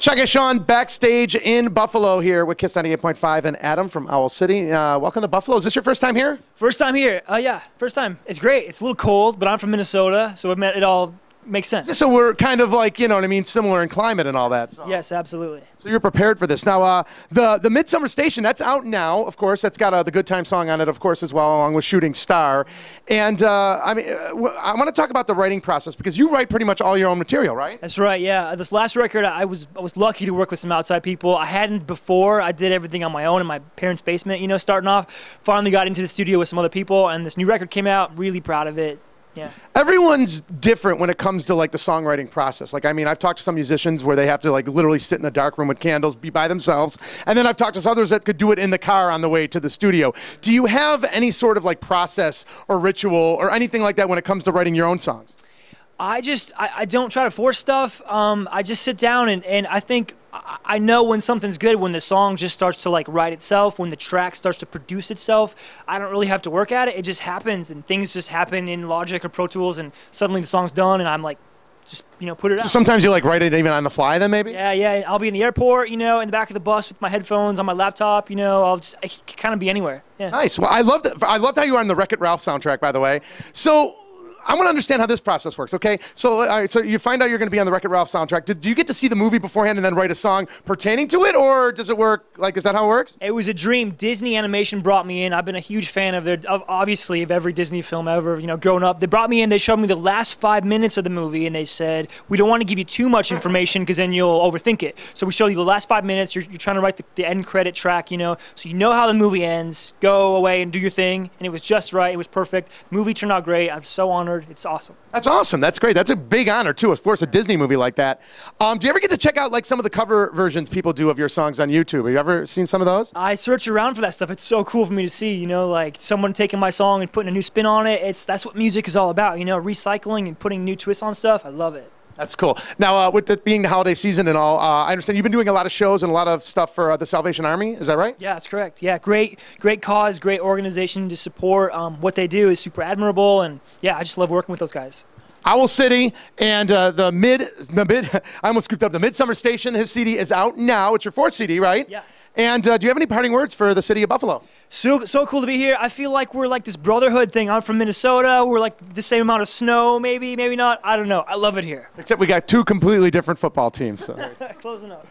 Chuck and Sean backstage in Buffalo here with Kiss 98.5 and Adam from Owl City. Welcome to Buffalo. Is this your first time here? First time here. Yeah, first time. It's great. It's a little cold, but I'm from Minnesota, so it all makes sense. So we're kind of like, you know what I mean, similar in climate and all that. So. Yes, absolutely. So you're prepared for this. Now, the Midsummer Station, that's out now, of course. That's got the Good Time song on it, of course, as well, along with Shooting Star. And, I want to talk about the writing process, because you write pretty much all your own material, right? That's right, yeah. This last record, I was lucky to work with some outside people. I hadn't before. I did everything on my own in my parents' basement, you know, starting off. Finally got into the studio with some other people, and this new record came out. Really proud of it. Yeah. Everyone's different when it comes to like the songwriting process. Like, I mean, I've talked to some musicians where they have to like literally sit in a dark room with candles, be by themselves. And then I've talked to others that could do it in the car on the way to the studio. Do you have any sort of like process or ritual or anything like that when it comes to writing your own songs? I don't try to force stuff. I just sit down and I think I know when something's good when the song just starts to like write itself, when the track starts to produce itself. I don't really have to work at it. It just happens, and things just happen in Logic or Pro Tools, and suddenly the song's done, and I'm like, just, you know, put it out. So sometimes you like write it even on the fly then maybe? Yeah. I'll be in the airport, you know, in the back of the bus with my headphones on my laptop, you know. I can kind of be anywhere. Yeah. Nice. Well, I loved how you are on the Wreck-It Ralph soundtrack, by the way. So I want to understand how this process works, okay? So, so you find out you're going to be on the Wreck-It Ralph soundtrack. Do you get to see the movie beforehand and then write a song pertaining to it, or does it work, like, is that how it works? It was a dream. Disney Animation brought me in. I've been a huge fan obviously, of every Disney film ever, you know, growing up. They brought me in, they showed me the last 5 minutes of the movie, and they said, we don't want to give you too much information because then you'll overthink it. So we show you the last 5 minutes. You're trying to write the end credit track, you know, so you know how the movie ends. Go away and do your thing. And it was just right. It was perfect. The movie turned out great. I'm so honored. It's awesome. That's awesome. That's great. That's a big honor, too, of course, a Disney movie like that. Do you ever get to check out, like, some of the cover versions people do of your songs on YouTube? Have you ever seen some of those? I search around for that stuff. It's so cool for me to see, you know, like, someone taking my song and putting a new spin on it. That's what music is all about, you know, recycling and putting new twists on stuff. I love it. That's cool. Now, with it being the holiday season and all, I understand you've been doing a lot of shows and a lot of stuff for the Salvation Army. Is that right? Yeah, that's correct. Yeah, great cause, great organization to support. What they do is super admirable, and yeah, I just love working with those guys. Owl City and I almost scooped up the Midsummer Station. His CD is out now. It's your 4th CD, right? Yeah. And do you have any parting words for the city of Buffalo? So cool to be here. I feel like we're like this brotherhood thing. I'm from Minnesota. We're like the same amount of snow, maybe not. I don't know. I love it here. Except we got 2 completely different football teams. So. Close enough.